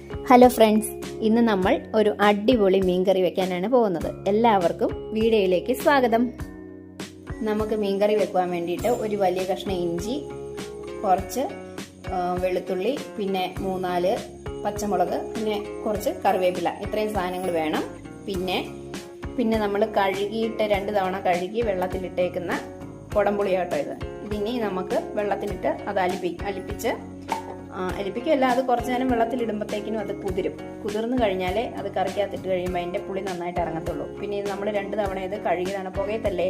Hello friends, ഇന്ന് നമ്മൾ ഒരു അടിപൊളി മീൻകറി വെക്കാനാണ് പോകുന്നത്. എല്ലാവർക്കും വീഡിയോയിലേക്ക് സ്വാഗതം. നമുക്ക് മീൻകറി വെക്കുവാൻ വേണ്ടിയിട്ട് ഒരു വലിയ കഷ്ണം ഇഞ്ചി, കുറച്ച് വെളുത്തുള്ളി, പിന്നെ 3-4 പച്ചമുളക്, പിന്നെ കുറച്ച് കറിവേപ്പില, ഇത്രയും സാധനങ്ങൾ വേണം. പിന്നെ നമ്മൾ കഴുകിയിട്ട് 2 തവണ കഴുകി വെള്ളത്തിലിട്ടേക്കുന്ന കുടംപുളിയാട്ടോ ഇത്. ഇതിനി നമുക്ക് വെള്ളത്തിലിട്ട് അത് അലിപ്പിക്കുകയല്ല, അത് കുറച്ച് നേരം വെള്ളത്തിലിടുമ്പോഴത്തേക്കിനും അത് കുതിർന്ന് കഴിഞ്ഞാലേ അത് കറിക്കകത്തിട്ട് കഴിയുമ്പോൾ അതിൻ്റെ പുളി നന്നായിട്ട് ഇറങ്ങത്തുള്ളൂ. പിന്നെ ഇത് നമ്മൾ 2 തവണ ഇത് കഴുകിയതാണ്. പുകയത്തല്ലേ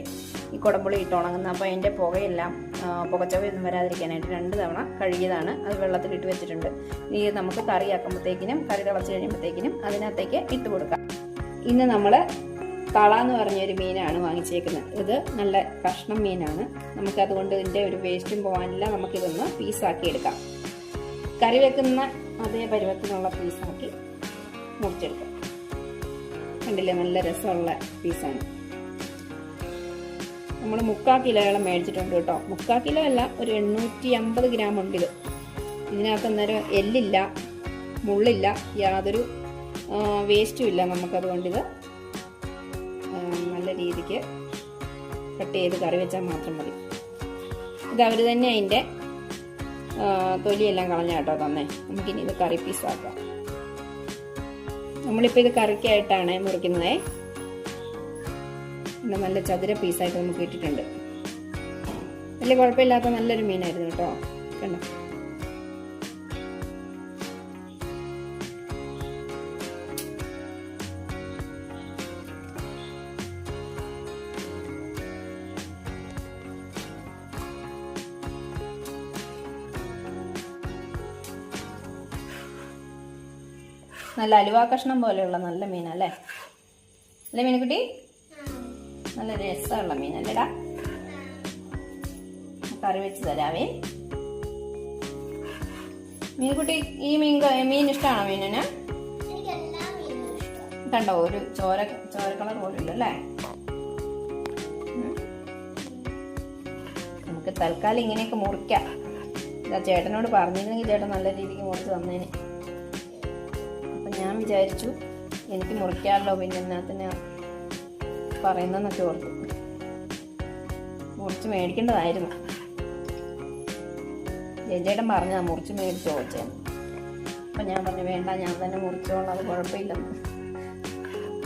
ഈ കുടംപുളി ഇട്ട് ഉണങ്ങുന്നത്, അപ്പോൾ അതിൻ്റെ പുകയെല്ലാം പുകച്ചവയൊന്നും വരാതിരിക്കാനായിട്ട് 2 തവണ കഴുകിയതാണ്. അത് വെള്ളത്തിലിട്ട് വെച്ചിട്ടുണ്ട്. ഇനി നമുക്ക് കറിയാക്കുമ്പോഴത്തേക്കിനും, കറി തിളച്ച് കഴിയുമ്പോഴത്തേക്കിനും അതിനകത്തേക്ക് ഇട്ട് കൊടുക്കാം. ഇന്ന് നമ്മൾ തള എന്ന് പറഞ്ഞൊരു മീനാണ് വാങ്ങിച്ചേക്കുന്നത്. ഇത് നല്ല കഷ്ണം മീനാണ്. നമുക്കതുകൊണ്ട് ഇതിൻ്റെ ഒരു വേസ്റ്റും പോകാനില്ല. നമുക്കിതൊന്ന് പീസാക്കി എടുക്കാം. കറി വെക്കുന്ന അതേ പരുവത്തിനുള്ള പീസാക്കി മുറിച്ചെടുക്കാം. കണ്ടില്ലേ, നല്ല രസമുള്ള പീസാണ്. നമ്മൾ 3/4 കിലോയോളം മേടിച്ചിട്ടുണ്ട് കേട്ടോ. 3/4 കിലോ അല്ല, ഒരു 850 ഗ്രാം ഉണ്ട് ഇത്. ഇതിനകത്ത് അന്നേരം എല്ലില്ല, മുള്ളില്ല, യാതൊരു വേസ്റ്റും ഇല്ല. നമുക്കതുകൊണ്ടിത് നല്ല രീതിക്ക് കട്ട് ചെയ്ത് കറി വെച്ചാൽ മാത്രം മതി. ഇത് അവർ തന്നെ അതിൻ്റെ തൊലിയെല്ലാം കളഞ്ഞ കേട്ടോ തന്നെ. നമുക്കിനി ഇത് കറി പീസാക്കാം. നമ്മളിപ്പോൾ ഇത് കറിക്കായിട്ടാണ് മുറിക്കുന്നത്. പിന്നെ നല്ല ചതുര പീസായിട്ട് നമുക്ക് ഇട്ടിട്ടുണ്ട്. വലിയ കുഴപ്പമില്ലാത്ത നല്ലൊരു മീനായിരുന്നു കേട്ടോ. കണ്ടോ, നല്ല അലുവ കഷ്ണം പോലെയുള്ള നല്ല മീനല്ലേ? അല്ലേ മീനുകുട്ടി? നല്ല രസമുള്ള മീനല്ലേടാ. കറി വെച്ച് തരാവേ. മീനുകുട്ടി, ഈ മീൻ ഇഷ്ടമാണോ മീനിന്? കണ്ടോ, ഒരു ചോര കളർ പോലും ഇല്ലല്ലേ. നമുക്ക് തൽക്കാലം ഇങ്ങനെയൊക്കെ മുറിക്കാം. ഇതാ ചേട്ടനോട് പറഞ്ഞിരുന്നെങ്കിൽ ചേട്ടൻ നല്ല രീതിക്ക് മുറിച്ച് തന്നേനെ. ഞാൻ വിചാരിച്ചു എനിക്ക് മുറിക്കാമല്ലോ, പിന്നെ എന്നാത്തിന് പറയുന്നതെന്നൊക്കെ ഓർത്തു. മുറിച്ച് മേടിക്കേണ്ടതായിരുന്നു. ചേട്ടൻ പറഞ്ഞാ മുറിച്ച് മേടിച്ച് ചോദിച്ചേന്ന്. അപ്പം ഞാൻ പറഞ്ഞു വേണ്ട, ഞാൻ തന്നെ മുറിച്ചോളാം, അത് കുഴപ്പമില്ലെന്ന്.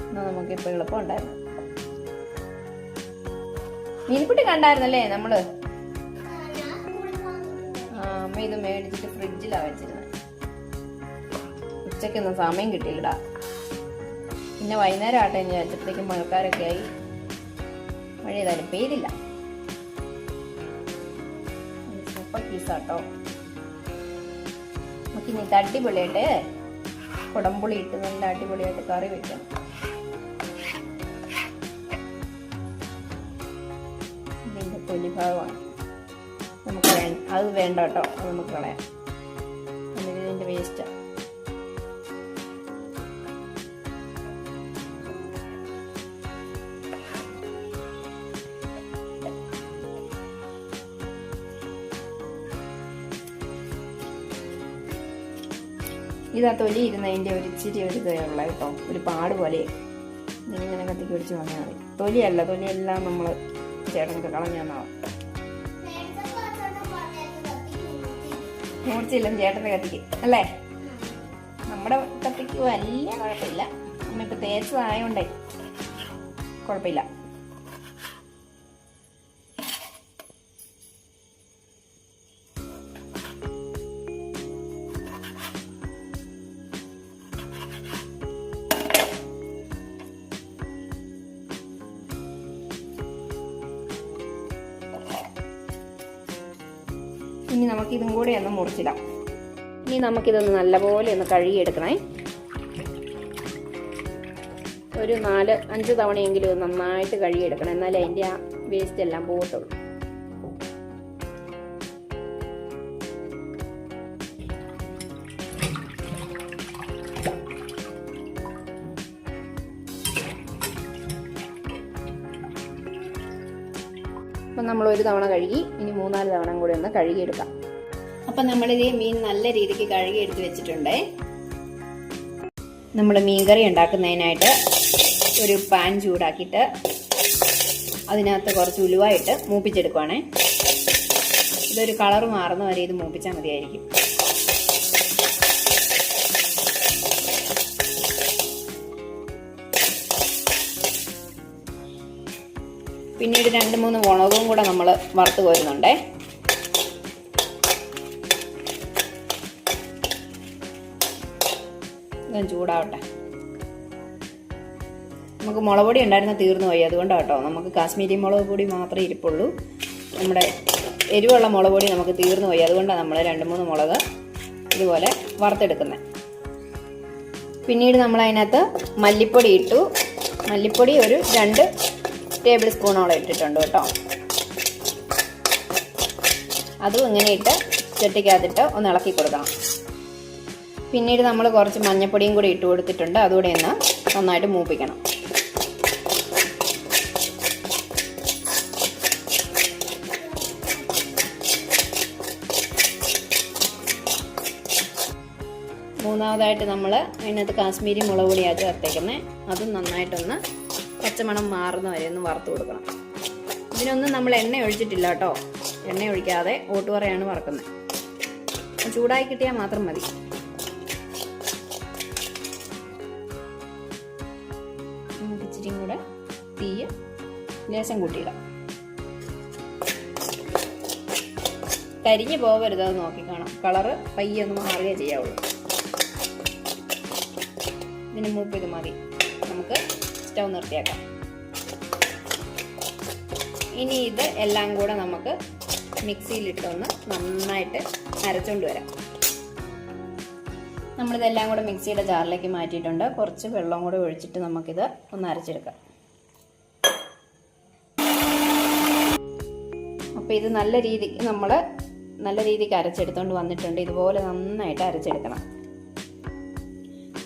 എന്നാൽ നമുക്കിപ്പോൾ എളുപ്പമുണ്ടായിരുന്നു. മീൻകുട്ടി കണ്ടായിരുന്നല്ലേ നമ്മള്? അമ്മ ഇത് മേടിച്ചിട്ട് ഫ്രിഡ്ജിലാണ് വെച്ചിരുന്നത്. ഉച്ചയ്ക്കൊന്നും സമയം കിട്ടിയില്ലടാ. പിന്നെ വൈകുന്നേരം ആട്ടെ എന്ന് വിചാരിച്ചപ്പോഴത്തേക്കും മഴക്കാരൊക്കെ ആയി. മഴ ചെയ്താലും പെയ്തില്ല. സൂപ്പർ പീസാട്ടോ. നമുക്കിനി ഇത് അടിപൊളിയായിട്ട് കുടംപുളി ഇട്ട് നല്ല അടിപൊളിയായിട്ട് കറി വെക്കണം. ഇതിൻ്റെ തൊലി ഭാഗമാണ് നമുക്ക് അത് വേണ്ട കേട്ടോ. അത് നമുക്ക് കളയാം. ഇതിൻ്റെ വേസ്റ്റാണ്. ഇതാ തൊലി ഇരുന്നതിൻ്റെ ഒരു ഇച്ചിരി ഒരു ഇതുള്ള കേട്ടോ, ഒരു പാട് പോലെ. ഇങ്ങനെ കത്തിക്ക് പിടിച്ച് വന്നാൽ മതി. തൊലിയെല്ലാം നമ്മൾ ചേട്ടനൊക്കെ കളഞ്ഞാന്നാവും. മൂർച്ചയില്ല ചേട്ടൻ്റെ കത്തിക്ക് അല്ലേ? നമ്മുടെ കത്തിക്ക് വലിയ കുഴപ്പമില്ല. നമ്മളിപ്പോൾ തേച്ചതായോണ്ടേ കുഴപ്പമില്ല. ഇനി നമുക്കിതും കൂടെ ഒന്ന് മുറിച്ചിടാം. ഇനി നമുക്കിതൊന്ന് നല്ലപോലെ ഒന്ന് കഴുകിയെടുക്കണേ. ഒരു 4-5 തവണയെങ്കിലും നന്നായിട്ട് കഴുകിയെടുക്കണം. എന്നാലേ അതിൻ്റെ ആ വേസ്റ്റ് എല്ലാം പോകത്തുള്ളൂ. അപ്പം നമ്മൾ 1 തവണ കഴുകി, ഇനി 3-4 തവണ കൂടി ഒന്ന് കഴുകിയെടുക്കാം. അപ്പം നമ്മളിത് മീൻ നല്ല രീതിക്ക് കഴുകി എടുത്ത് വെച്ചിട്ടുണ്ട്. നമ്മൾ മീൻകറി ഉണ്ടാക്കുന്നതിനായിട്ട് ഒരു പാൻ ചൂടാക്കിയിട്ട് അതിനകത്ത് കുറച്ച് ഉലുവായിട്ട് മൂപ്പിച്ചെടുക്കുവാണേ. ഇതൊരു കളർ മാറുന്ന വരെ ഇത് മൂപ്പിച്ചാൽ മതിയായിരിക്കും. പിന്നീട് 2-3 മുളകും കൂടെ നമ്മൾ വറുത്ത് കോരുന്നുണ്ടേ. ഇതും ചൂടാവട്ടെ. നമുക്ക് മുളക് പൊടി ഉണ്ടായിരുന്ന തീർന്നു പോയി, അതുകൊണ്ടാണ് കേട്ടോ. നമുക്ക് കാശ്മീരി മുളക് പൊടി മാത്രമേ ഇരിപ്പുള്ളൂ. നമ്മുടെ എരിവുള്ള മുളക് പൊടി നമുക്ക് തീർന്നു പോയി, അതുകൊണ്ടാണ് നമ്മൾ 2-3 മുളക് ഇതുപോലെ വറുത്തെടുക്കുന്നത്. പിന്നീട് നമ്മൾ അതിനകത്ത് മല്ലിപ്പൊടി ഇട്ടു. മല്ലിപ്പൊടി ഒരു 2 ടേബിൾ സ്പൂണോളം ഇട്ടിട്ടുണ്ട് കേട്ടോ. അതും ഇങ്ങനെ ഇട്ട് ചട്ടിക്കകത്തിട്ട് ഒന്ന് ഇളക്കി കൊടുക്കണം. പിന്നീട് നമ്മൾ കുറച്ച് മഞ്ഞൾപ്പൊടിയും കൂടി ഇട്ട് കൊടുത്തിട്ടുണ്ട്. അതുകൂടെ ഒന്ന് നന്നായിട്ട് മൂപ്പിക്കണം. മൂന്നാമതായിട്ട് നമ്മൾ അതിനകത്ത് കാശ്മീരി മുളക് പൊടിയാണ് ചേർത്തേക്കുന്നത്. അതും നന്നായിട്ടൊന്ന് പച്ചമണം മാറുന്ന വരെ ഒന്ന് വറുത്ത് കൊടുക്കണം. ഇതിനൊന്നും നമ്മൾ എണ്ണ ഒഴിച്ചിട്ടില്ല കേട്ടോ. എണ്ണ ഒഴിക്കാതെ ഓട്ടുപറയാണ് വറക്കുന്നത്. ചൂടായി കിട്ടിയാൽ മാത്രം മതി. നമുക്ക് ഇച്ചിരിയും കൂടെ തീയ് ലേശം കൂട്ടിയിടാം. കരിഞ്ഞ് പോകരുത്, അത് നോക്കിക്കാണാം. കളറ് പയ്യെ ഒന്ന് മാറുകയേ ചെയ്യാവുള്ളൂ. ഇതിന് മൂപ്പ് ഇത് മതി. നമുക്ക് സ്റ്റൗ നിർത്തിയാക്കാം. ഇനി ഇത് എല്ലാം കൂടെ നമുക്ക് മിക്സിയിലിട്ടൊന്ന് നന്നായിട്ട് അരച്ചുകൊണ്ട് വരാം. നമ്മളിതെല്ലാം കൂടെ മിക്സിയുടെ ജാറിലേക്ക് മാറ്റിയിട്ടുണ്ട്. കുറച്ച് വെള്ളം കൂടെ ഒഴിച്ചിട്ട് നമുക്കിത് ഒന്ന് അരച്ചെടുക്കാം. അപ്പോൾ ഇത് നല്ല രീതിക്ക് അരച്ചെടുത്തുകൊണ്ട് വന്നിട്ടുണ്ട്. ഇതുപോലെ നന്നായിട്ട് അരച്ചെടുക്കണം.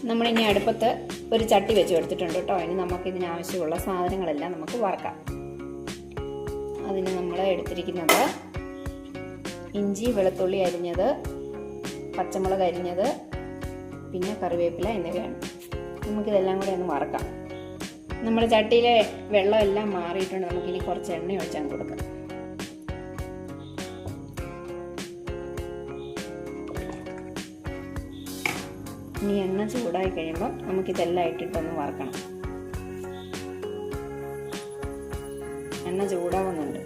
നമ്മളിനി അടുപ്പത്ത് ഒരു ചട്ടി വെച്ച് കൊടുത്തിട്ടുണ്ട് കേട്ടോ. ഇനി നമുക്ക് ഇതിനാവശ്യമുള്ള സാധനങ്ങളെല്ലാം നമുക്ക് വറക്കാം. അതിന് നമ്മൾ എടുത്തിരിക്കുന്നത് ഇഞ്ചി, വെളുത്തുള്ളി അരിഞ്ഞത്, പച്ചമുളക് അരിഞ്ഞത്, പിന്നെ കറിവേപ്പില എന്നിവയാണ്. നമുക്കിതെല്ലാം കൂടെ ഒന്ന് വറക്കാം. നമ്മുടെ ചട്ടിയിലെ വെള്ളം എല്ലാം മാറിയിട്ടുണ്ട്. നമുക്കിനി കുറച്ച് എണ്ണ ഒഴിച്ചാൽ കൊടുക്കാം. ഇനി എണ്ണ ചൂടായി കഴിയുമ്പോൾ നമുക്കിതെല്ലാം ഇട്ടിട്ടൊന്ന് വറക്കണം. എണ്ണ ചൂടാവുന്നുണ്ട്.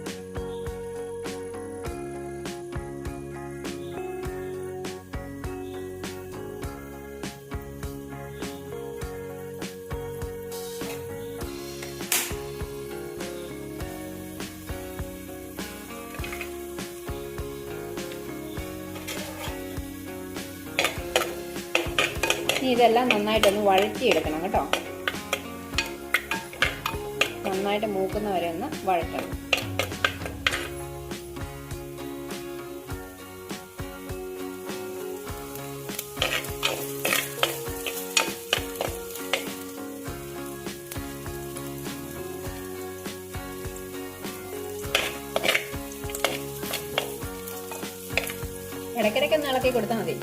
ഇതെല്ലാം നന്നായിട്ടൊന്ന് വഴറ്റിയെടുക്കണം കേട്ടോ. നന്നായിട്ട് മൂക്കുന്നവരെ ഒന്ന് വഴറ്റണം. ഇടയ്ക്കിടയ്ക്ക് ഒന്ന് ഇളക്കി കൊടുത്താൽ മതി.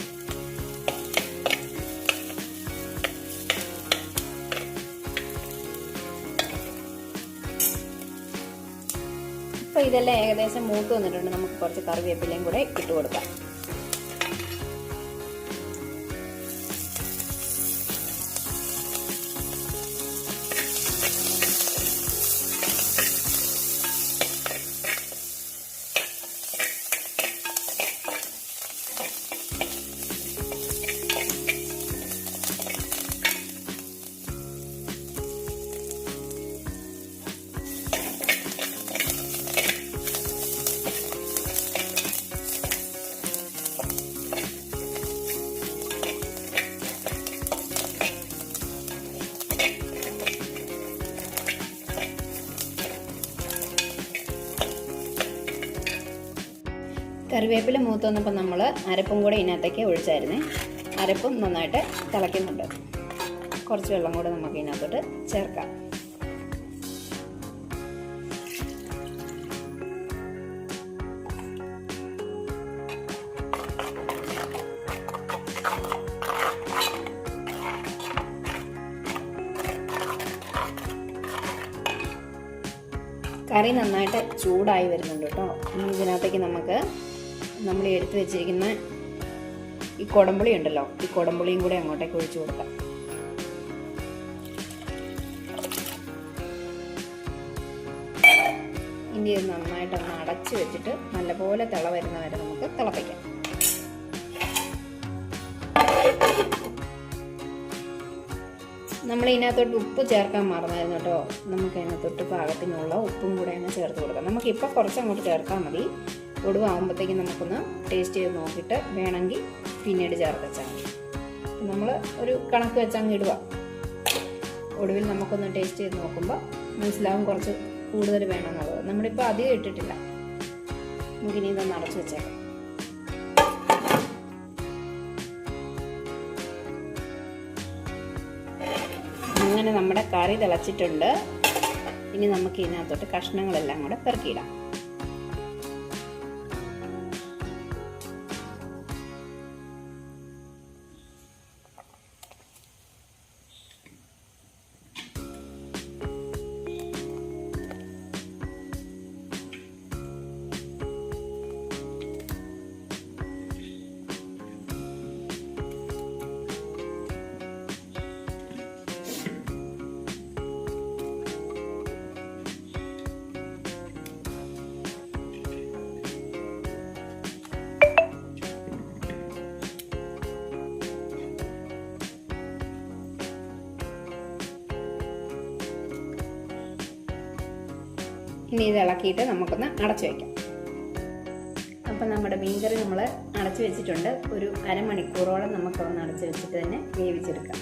അപ്പോൾ ഇതെല്ലാം ഏകദേശം മൂത്ത് വന്നിട്ടുണ്ട്. നമുക്ക് കുറച്ച് കറിവേപ്പിലയും കൂടെ ഇട്ട് കൊടുക്കാം. കറിവേപ്പില മൂത്ത് വന്നപ്പോൾ നമ്മൾ അരപ്പും കൂടെ ഇതിനകത്തേക്ക് ഒഴിച്ചായിരുന്നേ. അരപ്പും നന്നായിട്ട് തിളയ്ക്കുന്നുണ്ട്. കുറച്ച് വെള്ളം കൂടെ നമുക്ക് ഇതിനകത്തോട്ട് ചേർക്കാം. കറി നന്നായിട്ട് ചൂടായി വരുന്നുണ്ട് കേട്ടോ. ഇനി ഇതിനകത്തേക്ക് നമുക്ക് നമ്മൾ എടുത്തു വെച്ചിരിക്കുന്ന ഈ കുടംപുളി ഉണ്ടല്ലോ, ഈ കുടംപുളിയും കൂടെ അങ്ങോട്ടേക്ക് ഒഴിച്ചു കൊടുക്കാം. ഇനി ഇത് നന്നായിട്ടൊന്ന് അടച്ചു വെച്ചിട്ട് നല്ലപോലെ തിള വരുന്ന വരെ നമുക്ക് തിളപ്പിക്കാം. നമ്മൾ ഇതിനകത്തോട്ട് ഉപ്പ് ചേർക്കാൻ മറന്നായിരുന്നു കേട്ടോ. നമുക്ക് അതിനകത്തോട്ട് പാകത്തിനുള്ള ഉപ്പും കൂടെ അങ്ങ് ചേർത്ത് കൊടുക്കാം. നമുക്കിപ്പോൾ കുറച്ചങ്ങോട്ട് ചേർത്താൽ മതി. ഒടുവാകുമ്പോഴത്തേക്കും നമുക്കൊന്ന് ടേസ്റ്റ് ചെയ്ത് നോക്കിയിട്ട് വേണമെങ്കിൽ പിന്നീട് ചേർത്ത് വെച്ചാൽ മതി. നമ്മൾ ഒരു കണക്ക് വെച്ചങ്ങ് ഇടുക. ഒടുവിൽ നമുക്കൊന്ന് ടേസ്റ്റ് ചെയ്ത് നോക്കുമ്പോൾ മനസ്സിലാവും കുറച്ച് കൂടുതൽ വേണമെന്നുള്ളത്. നമ്മളിപ്പോൾ അധികം ഇട്ടിട്ടില്ല. നമുക്കിനി ഇതൊന്ന് അടച്ചു വെച്ചേക്കാം. അങ്ങനെ നമ്മുടെ കറി തിളച്ചിട്ടുണ്ട്. ഇനി നമുക്ക് ഇതിനകത്തോട്ട് കഷ്ണങ്ങളെല്ലാം കൂടെ പെറുക്കിയിടാം. ഇനി ഇത് ഇളക്കിയിട്ട് നമുക്കൊന്ന് അടച്ചു വയ്ക്കാം. അപ്പം നമ്മുടെ മീൻകറി നമ്മൾ അടച്ചു വെച്ചിട്ടുണ്ട്. ഒരു അരമണിക്കൂറോളം നമുക്കൊന്ന് അടച്ചു വെച്ചിട്ട് തന്നെ വേവിച്ചെടുക്കാം.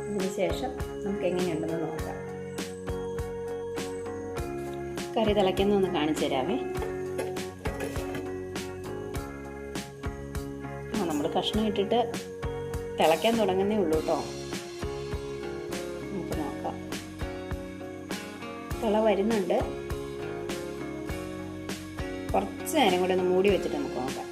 അതിന് ശേഷം നമുക്ക് എങ്ങനെയുണ്ടെന്ന് നോക്കാം. കറി തിളയ്ക്കുന്ന ഒന്ന് കാണിച്ചു തരാമേ. നമ്മൾ കഷ്ണം ഇട്ടിട്ട് തിളയ്ക്കാൻ തുടങ്ങുന്നേ ഉള്ളൂ കേട്ടോ. നമുക്ക് നോക്കാം. തിള വരുന്നുണ്ട്. കുറച്ച് നേരം കൂടെ ഒന്ന് മൂടി വെച്ചിട്ട് നമുക്ക് നോക്കാം.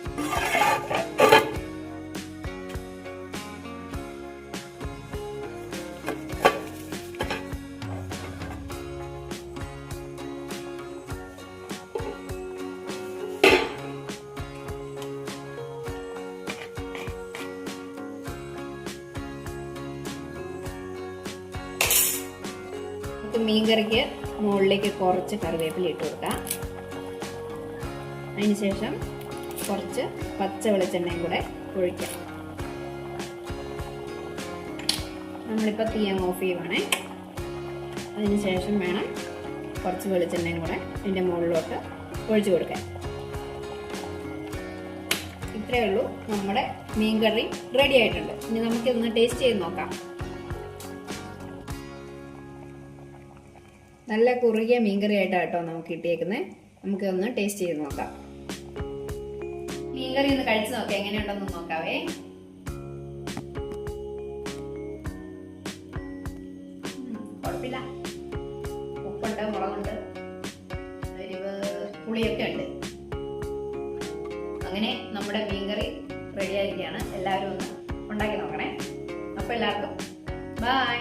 മീൻകറിക്ക് മുകളിലേക്ക് കുറച്ച് കറിവേപ്പില ഇട്ട് കൊടുക്കാം. അതിനുശേഷം കുറച്ച് പച്ച വെളിച്ചെണ്ണയും കൂടെ ഒഴിക്കാം. നമ്മളിപ്പോൾ തീ അങ്ങ് ഓഫ് ചെയ്യുവാണേ. അതിനുശേഷം വേണം കുറച്ച് വെളിച്ചെണ്ണയും കൂടെ ഇതിൻ്റെ മുകളിലോട്ട് ഒഴിച്ചു കൊടുക്കാൻ. ഇത്രയേ ഉള്ളൂ, നമ്മുടെ മീൻകറി റെഡി ആയിട്ടുണ്ട്. ഇനി നമുക്കിതൊന്ന് ടേസ്റ്റ് ചെയ്ത് നോക്കാം. നല്ല കുറുകിയ മീൻകറി ആയിട്ടാണ് കേട്ടോ നമുക്ക് കിട്ടിയേക്കുന്നത്. നമുക്കൊന്ന് ടേസ്റ്റ് ചെയ്ത് നോക്കാം. മീൻകറി ഒന്ന് കഴിച്ചു നോക്കാം, എങ്ങനെയുണ്ടെന്ന് നോക്കാവേ. കുഴപ്പമില്ല, ഉപ്പുണ്ട്, മുളകുണ്ട്, എരിവ്, പുളിയൊക്കെ ഉണ്ട്. അങ്ങനെ നമ്മുടെ മീൻകറി റെഡി ആയിരിക്കുകയാണ്. എല്ലാവരും ഒന്ന് ഉണ്ടാക്കി നോക്കണേ. അപ്പോൾ എല്ലാവർക്കും ബൈ.